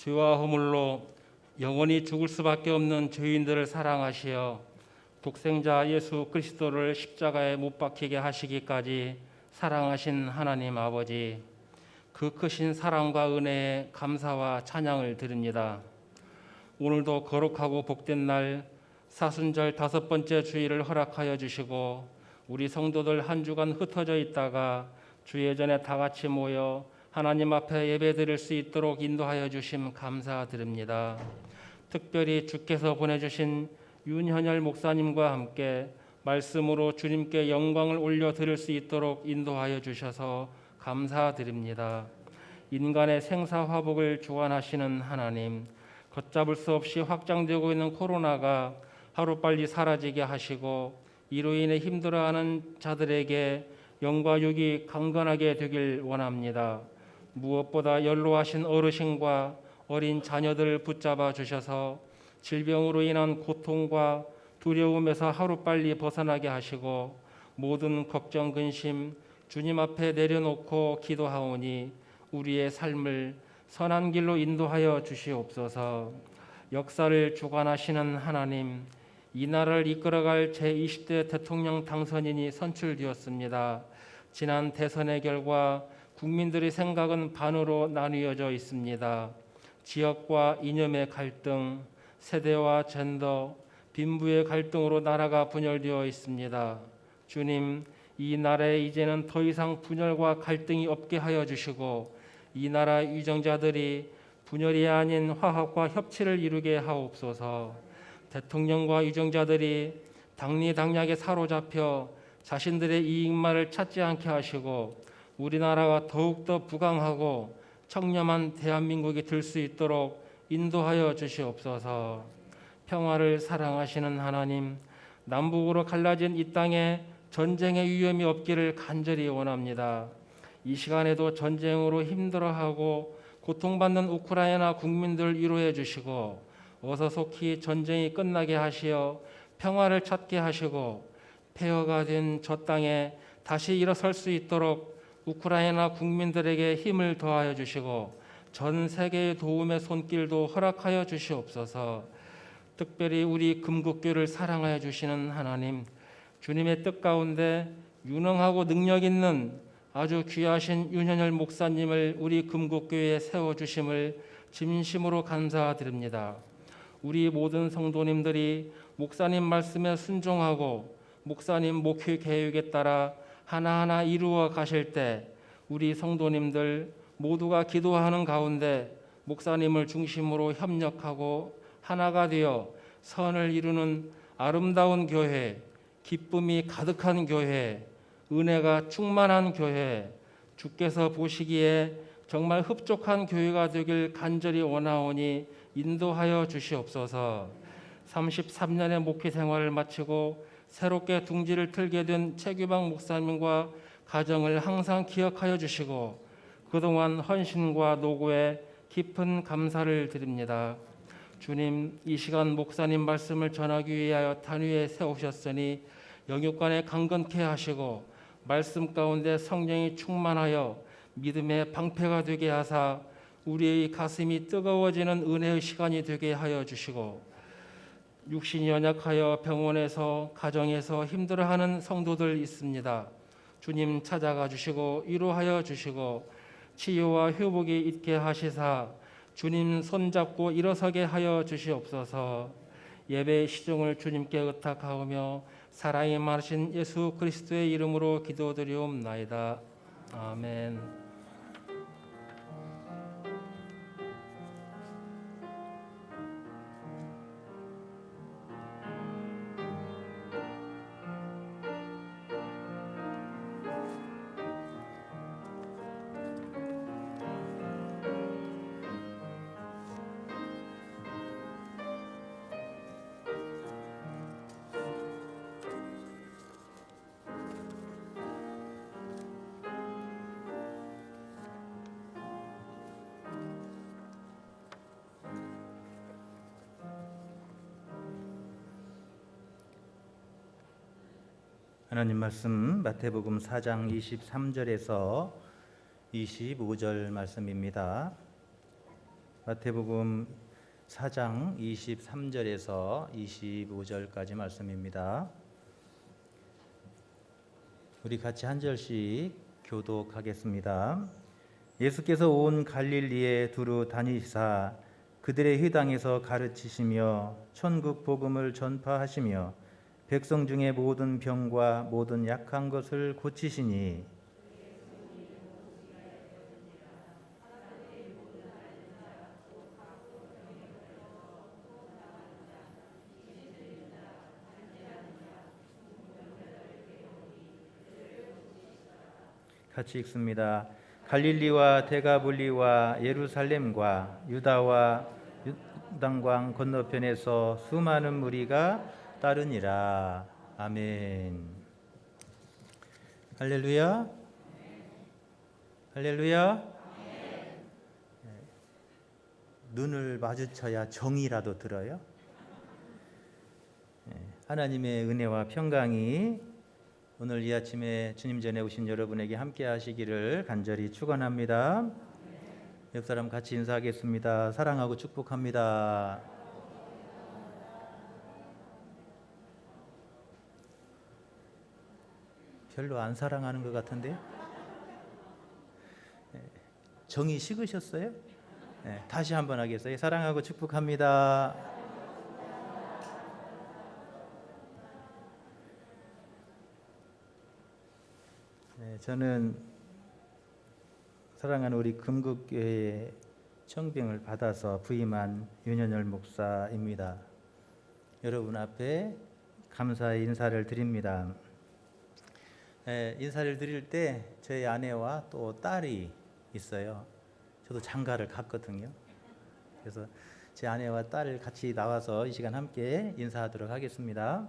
죄와 허물로 영원히 죽을 수밖에 없는 죄인들을 사랑하시어 독생자 예수 그리스도를 십자가에 못 박히게 하시기까지 사랑하신 하나님 아버지, 그 크신 사랑과 은혜에 감사와 찬양을 드립니다. 오늘도 거룩하고 복된 날 사순절 5번째 주일을 허락하여 주시고 우리 성도들 한 주간 흩어져 있다가 주의 전에 다 같이 모여 하나님 앞에 예배드릴 수 있도록 인도하여 주심 감사드립니다. 특별히 주께서 보내주신 윤현열 목사님과 함께 말씀으로 주님께 영광을 올려드릴 수 있도록 인도하여 주셔서 감사드립니다. 인간의 생사화복을 주관하시는 하나님, 걷잡을 수 없이 확장되고 있는 코로나가 하루빨리 사라지게 하시고 이로 인해 힘들어하는 자들에게 영과 육이 강건하게 되길 원합니다. 무엇보다 연로하신 어르신과 어린 자녀들을 붙잡아 주셔서 질병으로 인한 고통과 두려움에서 하루빨리 벗어나게 하시고 모든 걱정 근심 주님 앞에 내려놓고 기도하오니 우리의 삶을 선한 길로 인도하여 주시옵소서. 역사를 주관하시는 하나님, 이 나라를 이끌어갈 제20대 대통령 당선인이 선출되었습니다. 지난 대선의 결과 국민들의 생각은 반으로 나뉘어져 있습니다. 지역과 이념의 갈등, 세대와 젠더, 빈부의 갈등으로 나라가 분열되어 있습니다. 주님, 이 나라에 이제는 더 이상 분열과 갈등이 없게 하여 주시고 이 나라 유정자들이 분열이 아닌 화합과 협치를 이루게 하옵소서. 대통령과 유정자들이 당리당략에 사로잡혀 자신들의 이익만을 찾지 않게 하시고 우리나라가 더욱더 부강하고 청렴한 대한민국이 될 수 있도록 인도하여 주시옵소서. 평화를 사랑하시는 하나님, 남북으로 갈라진 이 땅에 전쟁의 위험이 없기를 간절히 원합니다. 이 시간에도 전쟁으로 힘들어하고 고통받는 우크라이나 국민들을 위로해 주시고 어서 속히 전쟁이 끝나게 하시어 평화를 찾게 하시고 폐허가 된 저 땅에 다시 일어설 수 있도록 우크라이나 국민들에게 힘을 더하여 주시고 전 세계의 도움의 손길도 허락하여 주시옵소서. 특별히 우리 금국교를 사랑하여 주시는 하나님, 주님의 뜻 가운데 유능하고 능력 있는 아주 귀하신 윤현열 목사님을 우리 금국교회에 세워주심을 진심으로 감사드립니다. 우리 모든 성도님들이 목사님 말씀에 순종하고 목사님 목회 계획에 따라 하나하나 이루어 가실 때 우리 성도님들 모두가 기도하는 가운데 목사님을 중심으로 협력하고 하나가 되어 선을 이루는 아름다운 교회, 기쁨이 가득한 교회, 은혜가 충만한 교회, 주께서 보시기에 정말 흡족한 교회가 되길 간절히 원하오니 인도하여 주시옵소서. 33년의 목회 생활을 마치고 새롭게 둥지를 틀게 된 최규방 목사님과 가정을 항상 기억하여 주시고 그동안 헌신과 노고에 깊은 감사를 드립니다. 주님, 이 시간 목사님 말씀을 전하기 위하여 단위에 세우셨으니 영육간에 강건케 하시고 말씀 가운데 성령이 충만하여 믿음의 방패가 되게 하사 우리의 가슴이 뜨거워지는 은혜의 시간이 되게 하여 주시고 육신이 연약하여 병원에서 가정에서 힘들어하는 성도들 있습니다. 주님 찾아가 주시고 위로하여 주시고 치유와 회복이 있게 하시사 주님 손잡고 일어서게 하여 주시옵소서. 예배의 시종을 주님께 의탁하오며 사랑이 많으신 예수 그리스도의 이름으로 기도드리옵나이다. 아멘. 하나님 말씀 마태복음 4장 23절에서 25절 말씀입니다. 마태복음 4장 23절에서 25절까지 말씀입니다. 우리 같이 한 절씩 교독하겠습니다. 예수께서 온 갈릴리에 두루 다니시사 그들의 회당에서 가르치시며 천국 복음을 전파하시며 백성 중에 모든 병과 모든 약한 것을 고치시니 같이 읽습니다. 갈릴리와 데가볼리와 예루살렘과 유다와 요단강 건너편에서 수많은 무리가 따르니라. 아멘. 할렐루야. 할렐루야. 눈을 마주쳐야 정이라도 들어요. 하나님의 은혜와 평강이 오늘 이 아침에 주님 전에 오신 여러분에게 함께 하시기를 간절히 축원합니다. 옆 사람 같이 인사하겠습니다. 사랑하고 축복합니다. 별로 안 사랑하는 것 같은데요? 정이 식으셨어요? 다시 한번 하겠어요. 사랑하고 축복합니다. 저는 사랑하는 우리 금국교회의 청빙을 받아서 부임한 윤현열 목사입니다. 여러분 앞에 감사의 인사를 드립니다. 인사를 드릴 때 저희 아내와 또 딸이 있어요. 저도 장가를 갔거든요. 그래서 제 아내와 딸 같이 나와서 이 시간 함께 인사하도록 하겠습니다.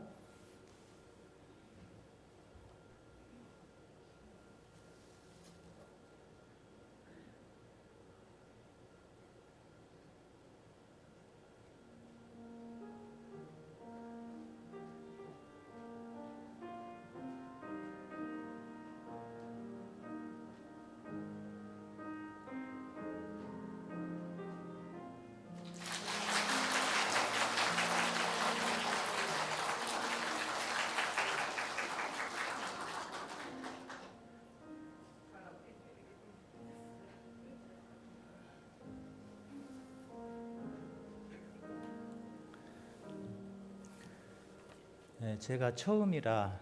제가 처음이라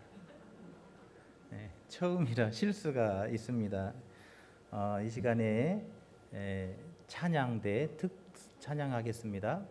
실수가 있습니다. 이 시간에 찬양대 특 찬양하겠습니다.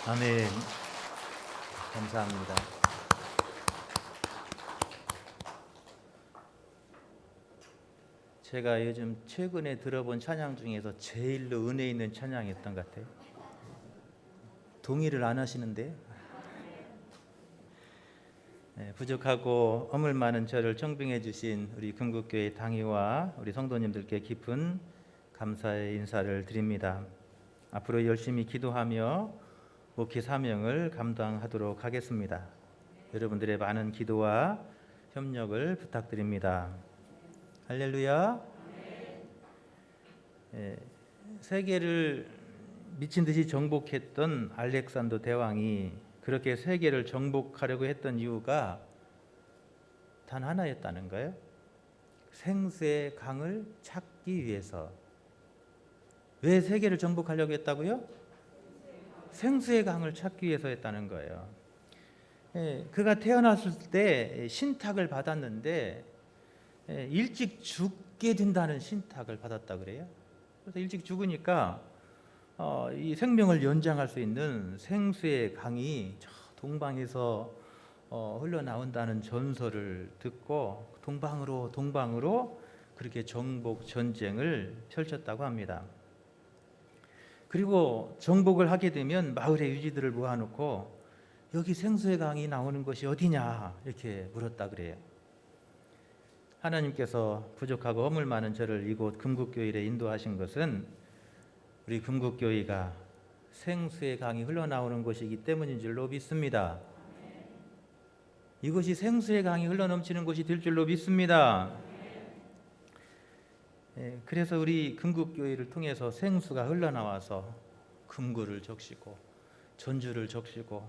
아멘. 감사합니다. 제가 요즘 최근에 들어본 찬양 중에서 제일로 은혜 있는 찬양이었던 것 같아요. 동의를 안 하시는데? 네, 부족하고 허물 많은 저를 청빙해 주신 우리 금국교회 당회와 우리 성도님들께 깊은 감사의 인사를 드립니다. 앞으로 열심히 기도하며 목회 사명을 감당하도록 하겠습니다. 여러분들의 많은 기도와 협력을 부탁드립니다. 할렐루야. 세계를 미친 듯이 정복했던 알렉산더 대왕이 그렇게 세계를 정복하려고 했던 이유가 단 하나였다는 거예요. 생수의 강을 찾기 위해서. 왜 세계를 정복하려고 했다고요? 생수의 강을 찾기 위해서 했다는 거예요. 그가 태어났을 때 신탁을 받았는데 일찍 죽게 된다는 신탁을 받았다 그래요. 그래서 일찍 죽으니까 이 생명을 연장할 수 있는 생수의 강이 저 동방에서 흘러나온다는 전설을 듣고 동방으로 그렇게 정복 전쟁을 펼쳤다고 합니다. 그리고 정복을 하게 되면 마을의 유지들을 모아놓고 여기 생수의 강이 나오는 곳이 어디냐 이렇게 물었다 그래요. 하나님께서 부족하고 허물 많은 저를 이곳 금국교회에 인도하신 것은 우리 금국교회가 생수의 강이 흘러나오는 곳이기 때문인 줄로 믿습니다. 이곳이 생수의 강이 흘러넘치는 곳이 될 줄로 믿습니다. 그래서 우리 금국교회를 통해서 생수가 흘러나와서 금구를 적시고 전주를 적시고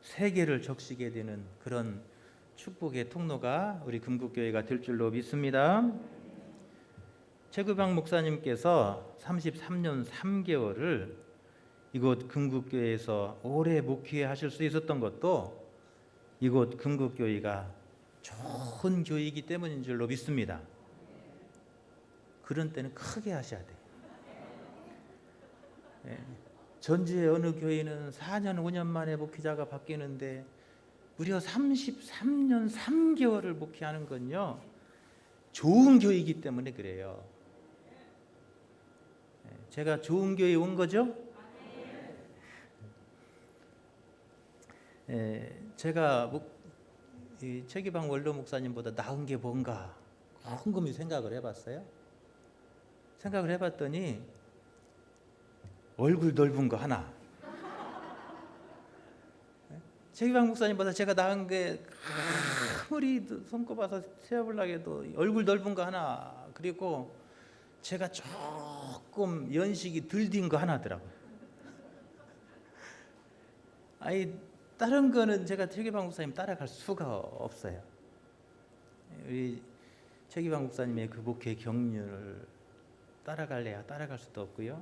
세계를 적시게 되는 그런 축복의 통로가 우리 금국교회가 될 줄로 믿습니다. 최규방 목사님께서 33년 3개월을 이곳 금국교회에서 오래 목회하실 수 있었던 것도 이곳 금국교회가 좋은 교회이기 때문인 줄로 믿습니다. 그런 때는 크게 하셔야 돼요. 전주의 어느 교회는 4년 5년 만에 목회자가 바뀌는데 무려 33년 3개월을 목회하는 건요 좋은 교회이기 때문에 그래요. 제가 좋은 교회에 온 거죠? 제가 최기방 원로 목사님보다 나은 게 뭔가 곰곰이 생각을 해봤어요. 생각을 해봤더니 얼굴 넓은 거 하나. 최기방 목사님보다 제가 나은 게 아무리 손꼽아서 세어보려고 해도 얼굴 넓은 거 하나, 그리고 제가 조금 연식이 덜 din 거 하나더라고요. 아니 다른 거는 제가 최기방 목사님 따라갈 수가 없어요. 우리 최기방 목사님의 그 목회 경륜을 따라갈래야 따라갈 수도 없고요.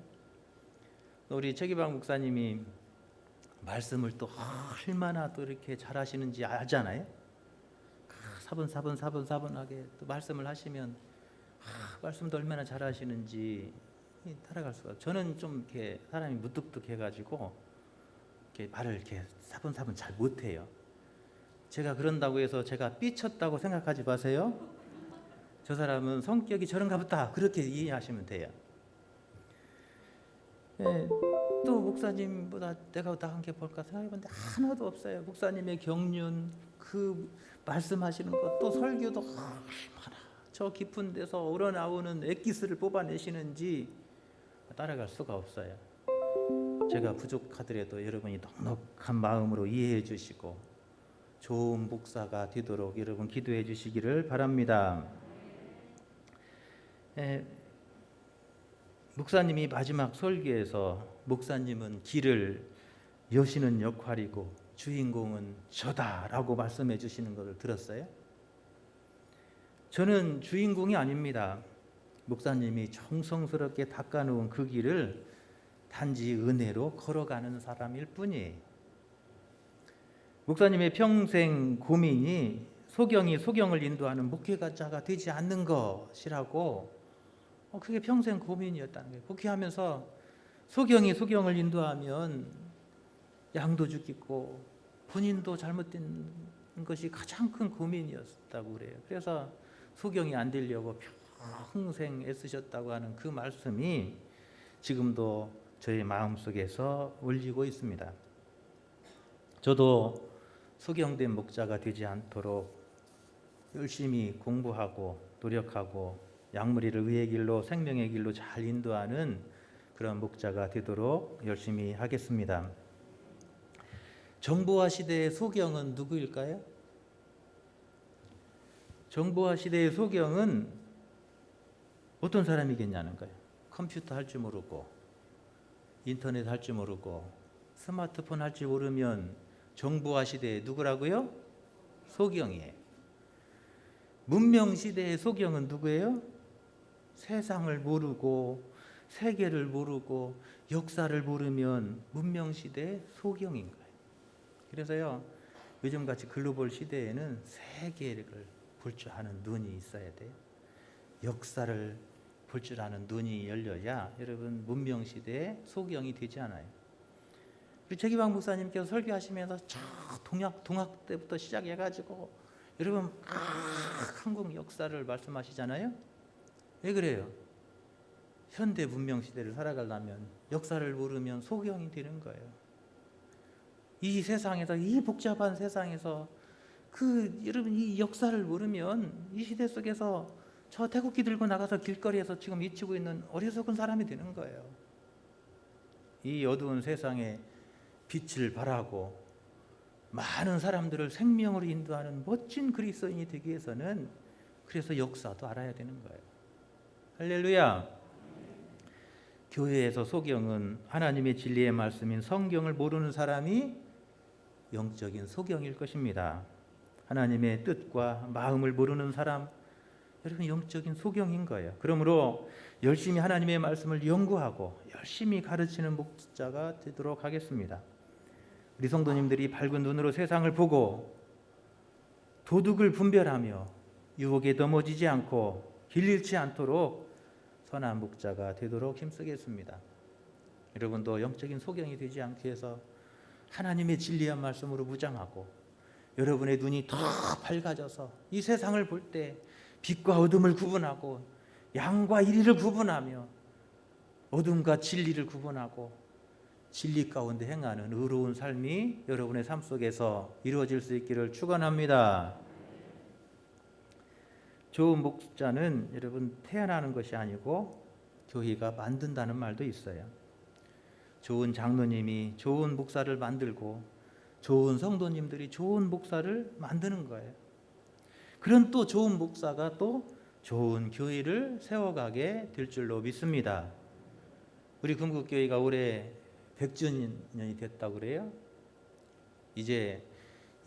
우리 최기방 목사님이 말씀을 또 얼마나 또 이렇게 잘하시는지 알잖아요. 사분하게 또 말씀을 하시면 말씀도 얼마나 잘하시는지 따라갈 수가 없어요. 저는 좀 이렇게 사람이 무뚝뚝해가지고 이렇게 말을 이렇게 사분사분 잘 못해요. 제가 그런다고 해서 제가 삐쳤다고 생각하지 마세요. 저 사람은 성격이 저런가 보다 그렇게 이해하시면 돼요. 또 목사님보다 내가 나은 게 뭘까 생각해봤는데 하나도 없어요. 목사님의 경륜, 그 말씀하시는 것, 또 설교도 얼마나 저 깊은 데서 우러나오는 엑기스를 뽑아내시는지 따라갈 수가 없어요. 제가 부족하더라도 여러분이 넉넉한 마음으로 이해해 주시고 좋은 목사가 되도록 여러분 기도해 주시기를 바랍니다. 목사님이 마지막 설교에서 목사님은 길을 여시는 역할이고 주인공은 저다라고 말씀해 주시는 것을 들었어요. 저는 주인공이 아닙니다. 목사님이 정성스럽게 닦아놓은 그 길을 단지 은혜로 걸어가는 사람일 뿐이에요. 목사님의 평생 고민이 소경이 소경을 인도하는 목회자가 되지 않는 것이라고 그게 평생 고민이었다는 거예요. 목회하면서 소경이 소경을 인도하면 양도 죽이고 본인도 잘못된 것이 가장 큰 고민이었다고 그래요. 그래서 소경이 안 되려고 평생 애쓰셨다고 하는 그 말씀이 지금도 저의 마음속에서 울리고 있습니다. 저도 소경된 목자가 되지 않도록 열심히 공부하고 노력하고 양무리를 의의 길로 생명의 길로 잘 인도하는 그런 목자가 되도록 열심히 하겠습니다. 정보화 시대의 소경은 누구일까요? 정보화 시대의 소경은 어떤 사람이겠냐는 거예요. 컴퓨터 할 줄 모르고 인터넷 할 줄 모르고 스마트폰 할 줄 모르면 정보화 시대에 누구라고요? 소경이에요. 문명 시대의 소경은 누구예요? 세상을 모르고 세계를 모르고 역사를 모르면 문명 시대의 소경인 거예요. 그래서요, 요즘같이 글로벌 시대에는 세계를 볼 줄 아는 눈이 있어야 돼요. 역사를 볼 줄 아는 눈이 열려야 여러분 문명 시대의 소경이 되지 않아요. 우리 최기방 목사님께서 설교하시면서 저 동학 때부터 시작해가지고 여러분 한국 역사를 말씀하시잖아요. 왜 그래요? 현대 문명 시대를 살아가려면 역사를 모르면 소경이 되는 거예요. 이 세상에서, 이 복잡한 세상에서 여러분 이 역사를 모르면 이 시대 속에서 저 태국기 들고 나가서 길거리에서 지금 미치고 있는 어리석은 사람이 되는 거예요. 이 어두운 세상에 빛을 발하고 많은 사람들을 생명으로 인도하는 멋진 그리스도인이 되기 위해서는 그래서 역사도 알아야 되는 거예요. 할렐루야. 교회에서 소경은 하나님의 진리의 말씀인 성경을 모르는 사람이 영적인 소경일 것입니다. 하나님의 뜻과 마음을 모르는 사람, 여러분 영적인 소경인 거예요. 그러므로 열심히 하나님의 말씀을 연구하고 열심히 가르치는 목자가 되도록 하겠습니다. 우리 성도님들이 밝은 눈으로 세상을 보고 도둑을 분별하며 유혹에 넘어지지 않고 길 잃지 않도록 선한 목자가 되도록 힘쓰겠습니다. 여러분도 영적인 소경이 되지 않기 위해서 하나님의 진리한 말씀으로 무장하고 여러분의 눈이 더 밝아져서 이 세상을 볼 때 빛과 어둠을 구분하고 양과 이리를 구분하며 어둠과 진리를 구분하고 진리 가운데 행하는 의로운 삶이 여러분의 삶 속에서 이루어질 수 있기를 축원합니다. 좋은 목자는 여러분 태어나는 것이 아니고 교회가 만든다는 말도 있어요. 좋은 장로님이 좋은 목사를 만들고 좋은 성도님들이 좋은 목사를 만드는 거예요. 그런 또 좋은 목사가 또 좋은 교회를 세워가게 될 줄로 믿습니다. 우리 금국교회가 올해 100주년이 됐다고 그래요. 이제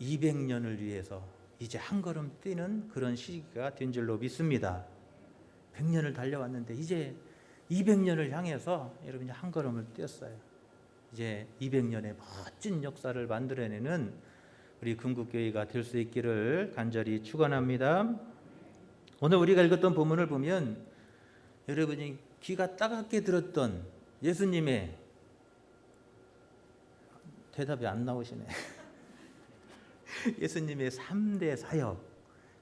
200년을 위해서 이제 한 걸음 뛰는 그런 시기가 된 줄로 믿습니다. 100년을 달려왔는데 이제 200년을 향해서 여러분이 한 걸음을 뛰었어요. 이제 200년의 멋진 역사를 만들어내는 우리 금국교회가 될 수 있기를 간절히 축원합니다. 오늘 우리가 읽었던 본문을 보면 여러분이 귀가 따갑게 들었던 예수님의 대답이 안 나오시네. 예수님의 3대 사역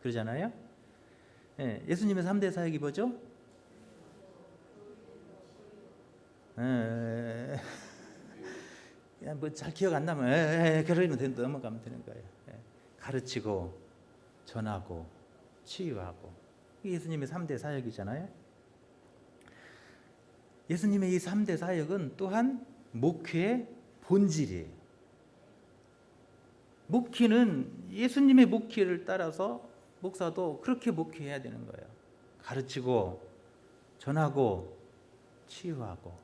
그러잖아요. 네, 예수님의 3대 사역이 뭐죠? 뭐 잘 기억 안 나면 그러면 넘어가면 되는 거예요. 가르치고 전하고 치유하고 이게 예수님의 3대 사역이잖아요. 예수님의 이 3대 사역은 또한 목회의 본질이에요. 목회는 예수님의 목회를 따라서 목사도 그렇게 목회해야 되는 거예요. 가르치고 전하고 치유하고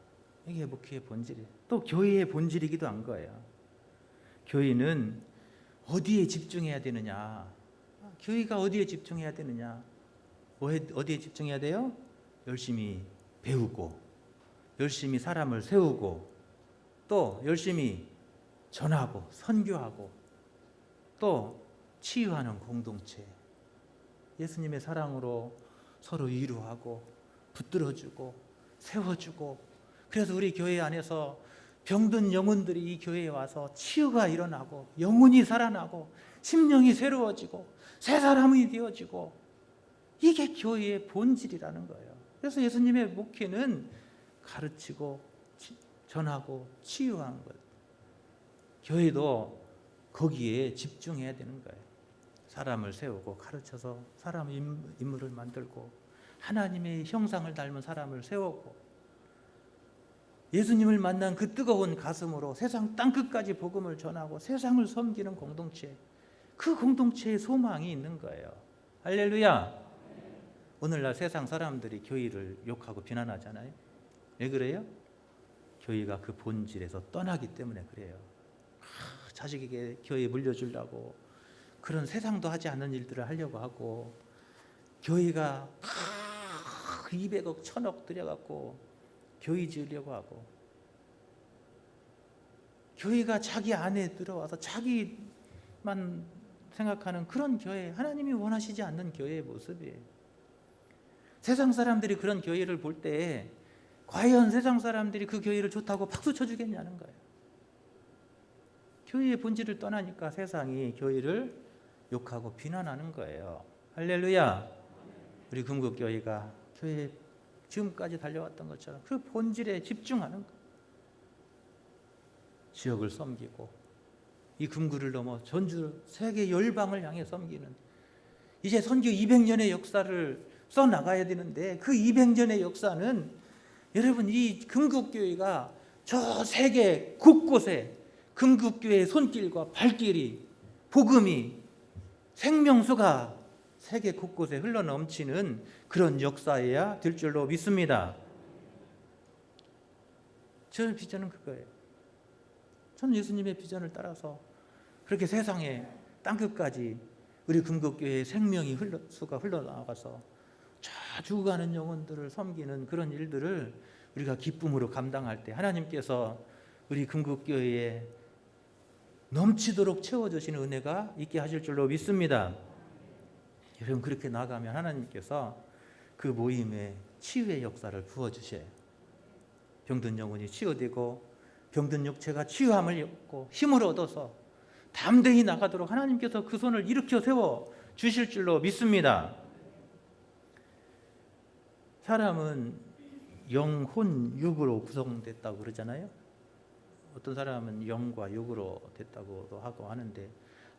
이게 목회의 본질이에요. 또 교회의 본질이기도 한 거예요. 교회는 어디에 집중해야 되느냐? 교회가 어디에 집중해야 되느냐? 어디에 집중해야 돼요? 열심히 배우고 열심히 사람을 세우고 또 열심히 전하고 선교하고 또 치유하는 공동체, 예수님의 사랑으로 서로 위로하고 붙들어주고 세워주고, 그래서 우리 교회 안에서 병든 영혼들이 이 교회에 와서 치유가 일어나고 영혼이 살아나고 심령이 새로워지고 새 사람이 되어지고, 이게 교회의 본질이라는 거예요. 그래서 예수님의 목회는 가르치고 전하고 치유하는 거예요. 교회도 거기에 집중해야 되는 거예요. 사람을 세우고 가르쳐서 사람 인물을 만들고 하나님의 형상을 닮은 사람을 세우고, 예수님을 만난 그 뜨거운 가슴으로 세상 땅끝까지 복음을 전하고 세상을 섬기는 공동체, 그 공동체에 소망이 있는 거예요. 할렐루야. 오늘날 세상 사람들이 교회를 욕하고 비난하잖아요. 왜 그래요? 교회가 그 본질에서 떠나기 때문에 그래요. 자식에게 교회에 물려주려고 그런 세상도 하지 않는 일들을 하려고 하고, 교회가 200억 1000억 들여갖고 교회 지으려고 하고, 교회가 자기 안에 들어와서 자기만 생각하는 그런 교회, 하나님이 원하시지 않는 교회의 모습이에요. 세상 사람들이 그런 교회를 볼 때 과연 세상 사람들이 그 교회를 좋다고 박수 쳐주겠냐는 거예요. 교회의 본질을 떠나니까 세상이 교회를 욕하고 비난하는 거예요. 할렐루야. 우리 금국교회가 교회 지금까지 달려왔던 것처럼 그 본질에 집중하는 거예요. 지역을 섬기고 이 금구를 넘어 전주 세계 열방을 향해 섬기는, 이제 선교 200년의 역사를 써나가야 되는데, 그 200년의 역사는 여러분 이 금국교회가 저 세계 곳곳에 금국교회의 손길과 발길이, 복음이, 생명수가 세계 곳곳에 흘러넘치는 그런 역사여야 될 줄로 믿습니다. 저의 비전은 그거예요. 저는 예수님의 비전을 따라서 그렇게 세상에 땅끝까지 우리 금국교회의 생명이 수가 흘러나가서 저 죽어가는 영혼들을 섬기는 그런 일들을 우리가 기쁨으로 감당할 때 하나님께서 우리 금국교회에 넘치도록 채워주시는 은혜가 있게 하실 줄로 믿습니다. 여러분 그렇게 나가면 하나님께서 그 모임에 치유의 역사를 부어주셔요. 병든 영혼이 치유되고 병든 육체가 치유함을 얻고 힘을 얻어서 담대히 나가도록 하나님께서 그 손을 일으켜 세워 주실 줄로 믿습니다. 사람은 영혼 육으로 구성됐다고 그러잖아요. 어떤 사람은 영과 육으로 됐다고도 하고 하는데,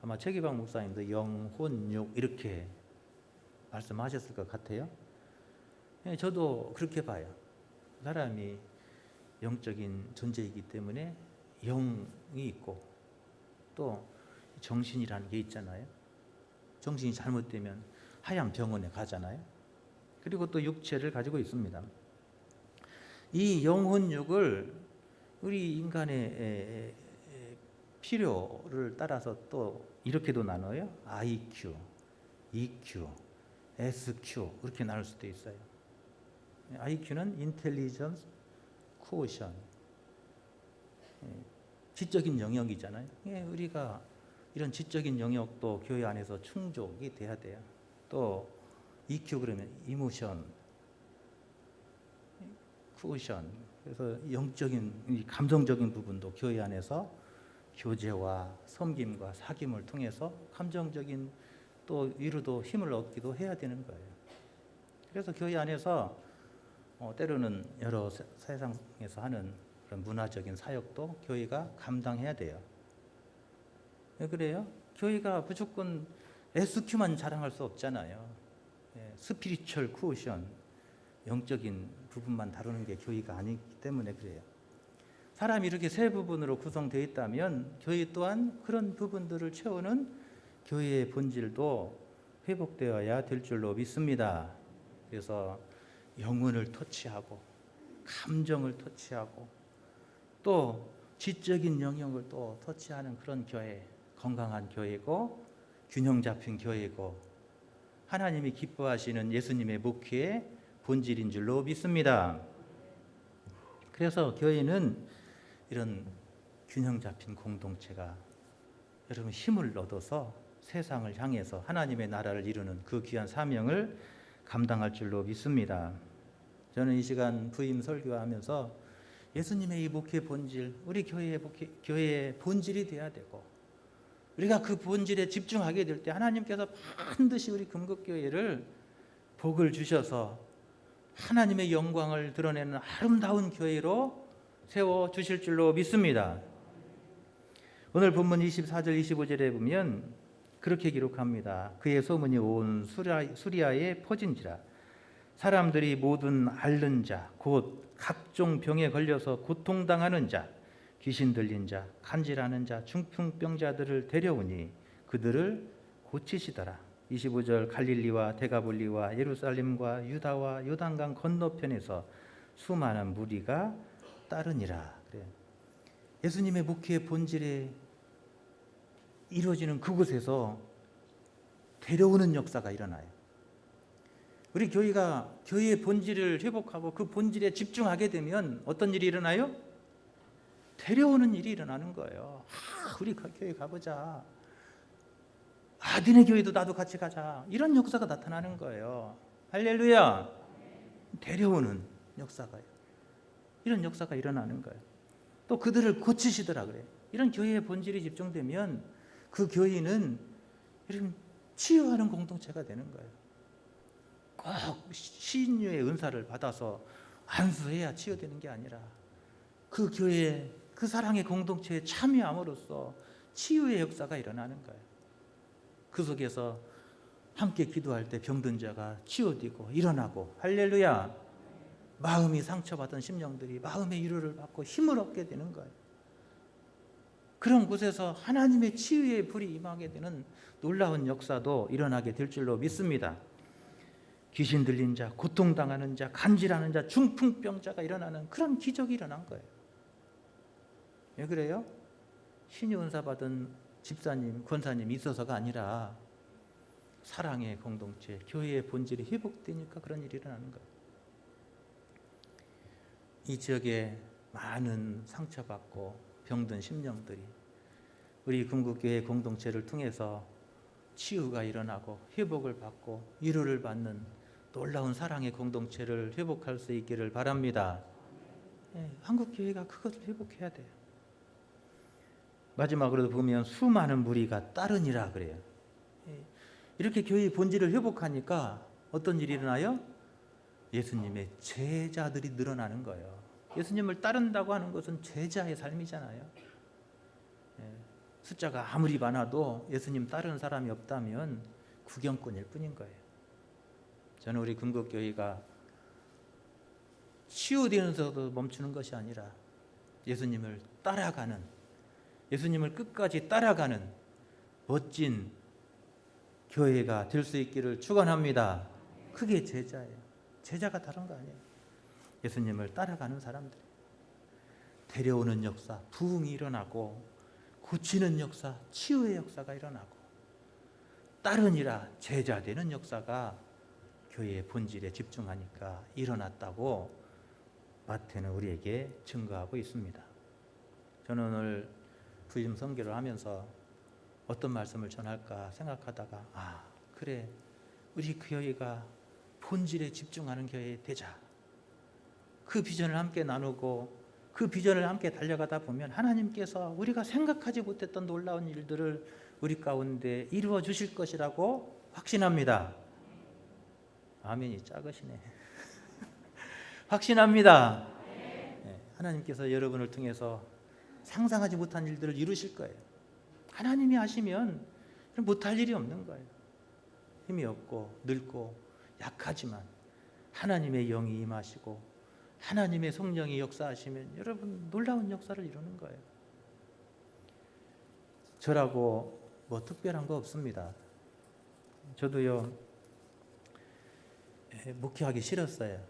아마 최기방 목사님도 영혼 육 이렇게 말씀하셨을 것 같아요. 저도 그렇게 봐요. 사람이 영적인 존재이기 때문에 영이 있고 또 정신이라는 게 있잖아요. 정신이 잘못되면 하얀 병원에 가잖아요. 그리고 또 육체를 가지고 있습니다. 이 영혼육을 우리 인간의 필요를 따라서 또 이렇게도 나눠요. IQ, EQ, SQ 이렇게 나눌 수도 있어요. IQ는 Intelligence Quotient, 지적인 영역이잖아요. 우리가 이런 지적인 영역도 교회 안에서 충족이 돼야 돼요. 또 EQ 그러면 Emotion, Quotient, 그래서 영적인 감정적인 부분도 교회 안에서 교제와 섬김과 사귐을 통해서 감정적인 또 위로도 힘을 얻기도 해야 되는 거예요. 그래서 교회 안에서 때로는 여러 세상에서 하는 그런 문화적인 사역도 교회가 감당해야 돼요. 왜 그래요? 교회가 무조건 SQ만 자랑할 수 없잖아요. 스피리추얼 쿠션, 영적인 부분만 다루는 게 교회가 아니기 때문에 그래요. 사람이 이렇게 세 부분으로 구성되어 있다면 교회 또한 그런 부분들을 채우는 교회의 본질도 회복되어야 될 줄로 믿습니다. 그래서 영혼을 터치하고 감정을 터치하고 또 지적인 영역을 또 터치하는 그런 교회, 건강한 교회고 균형 잡힌 교회고 하나님이 기뻐하시는 예수님의 목회의 본질인 줄로 믿습니다. 그래서 교회는 이런 균형 잡힌 공동체가 여러분 힘을 얻어서 세상을 향해서 하나님의 나라를 이루는 그 귀한 사명을 감당할 줄로 믿습니다. 저는 이 시간 부임 설교하면서 예수님의 이 목회 본질, 우리 교회의 본질이 돼야 되고, 우리가 그 본질에 집중하게 될 때 하나님께서 반드시 우리 금곡교회를 복을 주셔서 하나님의 영광을 드러내는 아름다운 교회로 세워 주실 줄로 믿습니다. 오늘 본문 24절 25절에 보면 그렇게 기록합니다. 그의 소문이 온 수리아에 퍼진지라. 사람들이 모든 앓는 자, 곧 각종 병에 걸려서 고통당하는 자, 귀신 들린 자, 간질하는 자, 중풍병자들을 데려오니 그들을 고치시더라. 25절 갈릴리와 데가볼리와 예루살렘과 유다와 요단강 건너편에서 수많은 무리가 따르니라. 그래요. 예수님의 목회의 본질에 이루어지는 그곳에서 데려오는 역사가 일어나요. 우리 교회가 교회의 본질을 회복하고 그 본질에 집중하게 되면 어떤 일이 일어나요? 데려오는 일이 일어나는 거예요. 우리 교회 가보자. 니네 교회도 나도 같이 가자. 이런 역사가 나타나는 거예요. 할렐루야. 데려오는 역사가요. 이런 역사가 일어나는 거예요. 또 그들을 고치시더라 그래요. 이런 교회의 본질이 집중되면 그 교회는 이런 치유하는 공동체가 되는 거예요. 꼭 신유의 은사를 받아서 안수해야 치유되는 게 아니라 그 교회, 그 사랑의 공동체에 참여함으로써 치유의 역사가 일어나는 거예요. 그 속에서 함께 기도할 때 병든 자가 치유되고 일어나고, 할렐루야. 마음이 상처받은 심령들이 마음의 위로를 받고 힘을 얻게 되는 거예요. 그런 곳에서 하나님의 치유의 불이 임하게 되는 놀라운 역사도 일어나게 될 줄로 믿습니다. 귀신 들린 자, 고통당하는 자, 간질하는 자, 중풍병자가 일어나는 그런 기적이 일어난 거예요. 왜 그래요? 신유 은사 받은 집사님, 권사님이 있어서가 아니라 사랑의 공동체, 교회의 본질이 회복되니까 그런 일이 일어나는 거예요. 이 지역에 많은 상처받고 병든 심령들이 우리 금곡교회 공동체를 통해서 치유가 일어나고 회복을 받고 위로를 받는 놀라운 사랑의 공동체를 회복할 수 있기를 바랍니다. 한국교회가 그것을 회복해야 돼요. 마지막으로 보면 수많은 무리가 따르니라 그래요. 이렇게 교회의 본질을 회복하니까 어떤 일이 일어나요? 예수님의 제자들이 늘어나는 거예요. 예수님을 따른다고 하는 것은 제자의 삶이잖아요. 숫자가 아무리 많아도 예수님 따르는 사람이 없다면 구경꾼일 뿐인 거예요. 저는 우리 금곡교회가 치유되면서도 멈추는 것이 아니라 예수님을 따라가는, 예수님을 끝까지 따라가는 멋진 교회가 될 수 있기를 축원합니다. 그게 제자예요. 제자가 다른 거 아니에요. 예수님을 따라가는 사람들, 데려오는 역사, 부흥이 일어나고 고치는 역사, 치유의 역사가 일어나고 따르니라 제자 되는 역사가 교회의 본질에 집중하니까 일어났다고 마태는 우리에게 증거하고 있습니다. 저는 오늘 부임 선교를 하면서 어떤 말씀을 전할까 생각하다가 그래, 우리 교회가 본질에 집중하는 교회 되자. 그 비전을 함께 나누고 그 비전을 함께 달려가다 보면 하나님께서 우리가 생각하지 못했던 놀라운 일들을 우리 가운데 이루어 주실 것이라고 확신합니다. 아멘이 작으시네. 확신합니다. 하나님께서 여러분을 통해서 상상하지 못한 일들을 이루실 거예요. 하나님이 하시면 못할 일이 없는 거예요. 힘이 없고 늙고 약하지만 하나님의 영이 임하시고 하나님의 성령이 역사하시면 여러분 놀라운 역사를 이루는 거예요. 저라고 뭐 특별한 거 없습니다. 저도요, 목회하기 싫었어요.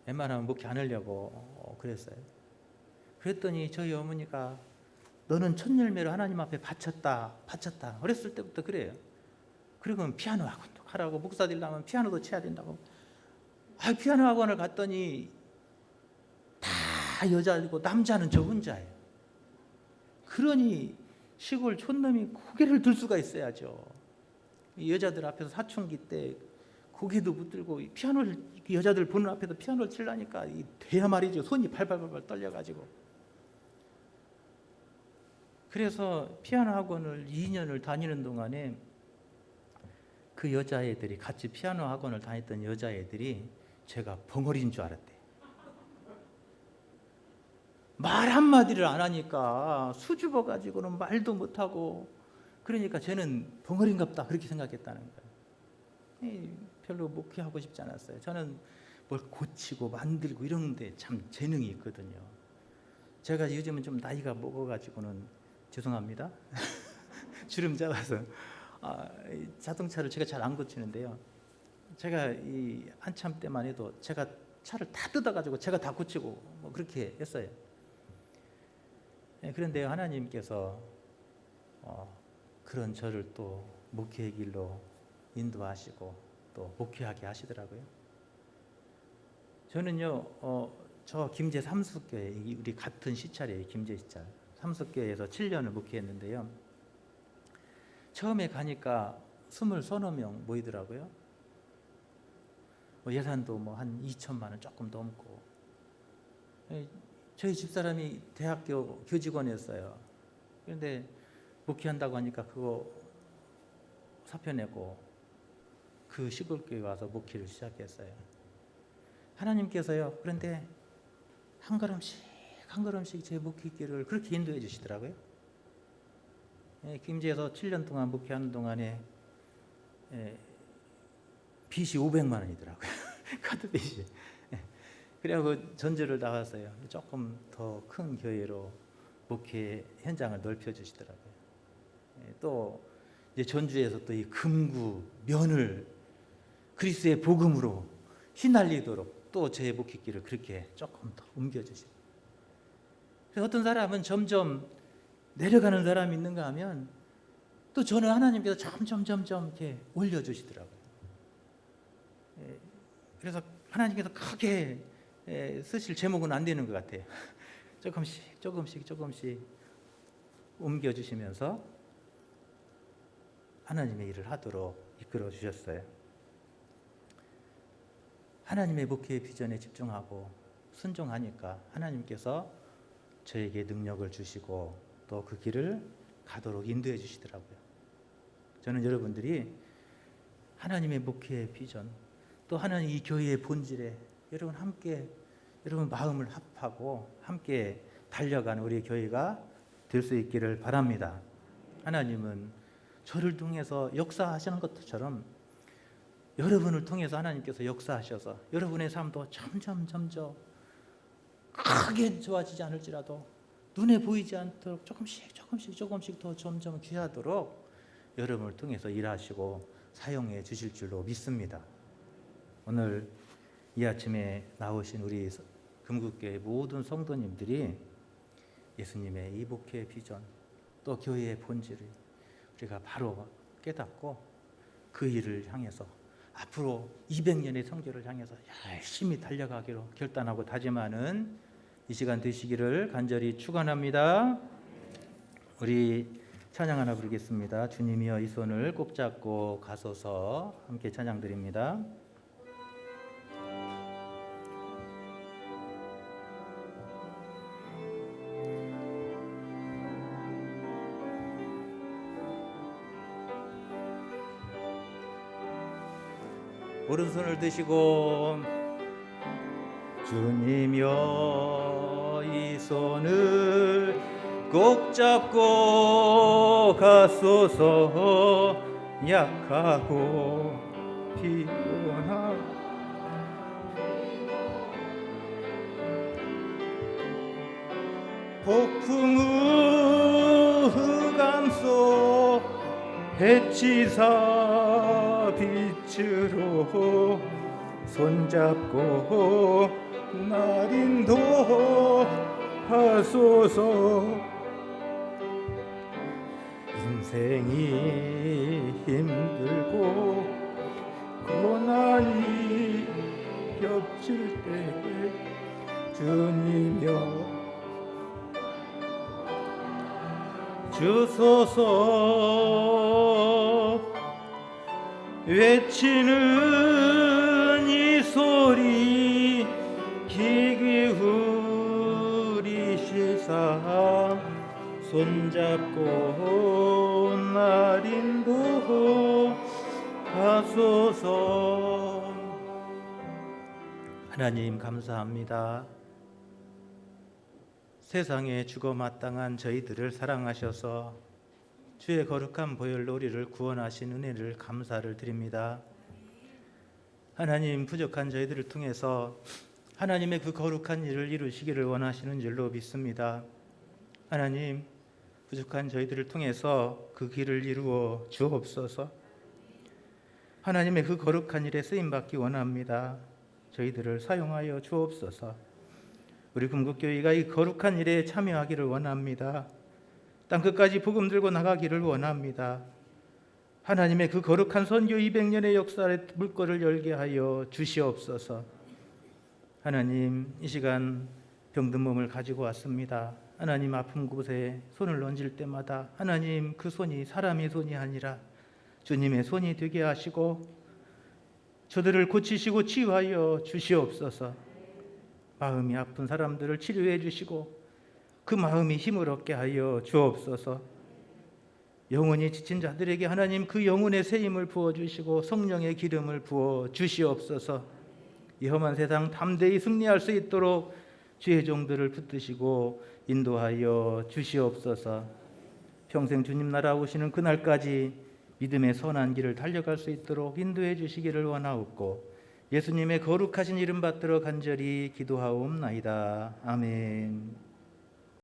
웬만하면 목회 안 하려고 그랬어요. 그랬더니 저희 어머니가 너는 첫 열매로 하나님 앞에 바쳤다. 어렸을 때부터 그래요. 그리고 피아노 학원도 하라고, 목사들 나면 피아노도 쳐야 된다고. 피아노 학원을 갔더니 다 여자이고 남자는 저 혼자예요. 그러니 시골 촌놈이 고개를 들 수가 있어야죠. 여자들 앞에서 사춘기 때 고개도 붙들고 피아노를, 여자들 보는 앞에서 피아노를 치려니까 돼야 말이죠. 손이 발발발발 떨려가지고. 그래서 피아노 학원을 2년을 다니는 동안에 그 여자애들이, 같이 피아노 학원을 다녔던 여자애들이 제가 벙어리인 줄 알았대. 말 한마디를 안 하니까 수줍어 가지고는 말도 못하고, 그러니까 쟤는 벙어리인갑다 그렇게 생각했다는 거예요. 별로 목회하고 싶지 않았어요. 저는 뭘 고치고 만들고 이러는데 참 재능이 있거든요. 제가 요즘은 좀 나이가 먹어가지고는, 죄송합니다, 주름 잡아서 자동차를 제가 잘 안 고치는데요. 제가 한참 때만 해도 제가 차를 다 뜯어가지고 제가 다 고치고 뭐 그렇게 했어요. 그런데 하나님께서 그런 저를 또 목회의 길로 인도하시고 또 목회하게 하시더라고요. 저는요, 저 김제 삼수교회, 우리 같은 시찰이에요. 김제 시찰 삼수교회에서 7년을 목회했는데요. 처음에 가니까 23명 모이더라고요. 예산도 뭐 한 2천만 원 조금 넘고. 저희 집사람이 대학교 교직원이었어요. 그런데 목회한다고 하니까 그거 사표 내고 그 시골교회 와서 목회를 시작했어요. 하나님께서요, 그런데 한 걸음씩 한 걸음씩 제 목회길을 그렇게 인도해 주시더라고요. 김제에서 7년 동안 목회하는 동안에 빚이 500만 원이더라고요. 카드 빚이. 그래갖고 전주를 나갔어요. 조금 더 큰 교회로 목회 현장을 넓혀 주시더라고요. 또 이제 전주에서 또 이 금구 면을 그리스도의 복음으로 휘날리도록 또 제 목회길을 그렇게 조금 더 옮겨 주시고. 그래서 어떤 사람은 점점 내려가는 사람이 있는가 하면 또 저는 하나님께서 점점 이렇게 올려 주시더라고요. 그래서 하나님께서 크게 쓰실 제목은 안 되는 것 같아요. 조금씩 옮겨주시면서 하나님의 일을 하도록 이끌어 주셨어요. 하나님의 목회의 비전에 집중하고 순종하니까 하나님께서 저에게 능력을 주시고 또 그 길을 가도록 인도해 주시더라고요. 저는 여러분들이 하나님의 목회의 비전, 또 하나님 이 교회의 본질에 여러분 함께, 여러분 마음을 합하고 함께 달려가는 우리 교회가 될 수 있기를 바랍니다. 하나님은 저를 통해서 역사하시는 것처럼 여러분을 통해서 하나님께서 역사하셔서 여러분의 삶도 점점 크게 좋아지지 않을지라도 눈에 보이지 않도록 조금씩 더 점점 귀하도록 여러분을 통해서 일하시고 사용해 주실 줄로 믿습니다. 오늘 이 아침에 나오신 우리 금국교회 모든 성도님들이 예수님의 이 목회의 비전, 또 교회의 본질을 우리가 바로 깨닫고 그 일을 향해서 앞으로 200년의 성교를 향해서 열심히 달려가기로 결단하고 다짐하는 이 시간 되시기를 간절히 축원합니다. 우리 찬양 하나 부르겠습니다. 주님이여 이 손을 꼭 잡고 가소서. 함께 찬양 드립니다. 오른손을 드시고 주님여 이 손을 꼭 잡고 가소서. 약하고 피곤한 폭풍우 흑암 속 해치사 빛으로 손잡고 날 인도하소서. 인생이 힘들고 고난이 겹칠 때 주님여 주소서. 외치는 이 소리 귀 기울이시사 손잡고 날 인도하소서. 하나님 감사합니다. 세상에 죽어 마땅한 저희들을 사랑하셔서 주의 거룩한 보혈로 우리를 구원하신 은혜를 감사를 드립니다. 하나님, 부족한 저희들을 통해서 하나님의 그 거룩한 일을 이루시기를 원하시는 줄로 믿습니다. 하나님, 부족한 저희들을 통해서 그 길을 이루어 주옵소서. 하나님의 그 거룩한 일에 쓰임받기 원합니다. 저희들을 사용하여 주옵소서. 우리 금국교회가 이 거룩한 일에 참여하기를 원합니다. 땅끝까지 복음 들고 나가기를 원합니다. 하나님의 그 거룩한 선교 200년의 역사의 물꼬를 열게 하여 주시옵소서. 하나님, 이 시간 병든 몸을 가지고 왔습니다. 하나님, 아픈 곳에 손을 얹을 때마다 하나님, 그 손이 사람의 손이 아니라 주님의 손이 되게 하시고 저들을 고치시고 치유하여 주시옵소서. 마음이 아픈 사람들을 치료해 주시고 그 마음이 힘을 얻게 하여 주옵소서. 영혼이 지친 자들에게 하나님 그 영혼의 새 힘을 부어주시고 성령의 기름을 부어 주시옵소서. 이 험한 세상 담대히 승리할 수 있도록 주의 종들을 붙드시고 인도하여 주시옵소서. 평생 주님 나라 오시는 그날까지 믿음의 선한 길을 달려갈 수 있도록 인도해 주시기를 원하옵고 예수님의 거룩하신 이름 받들어 간절히 기도하옵나이다. 아멘.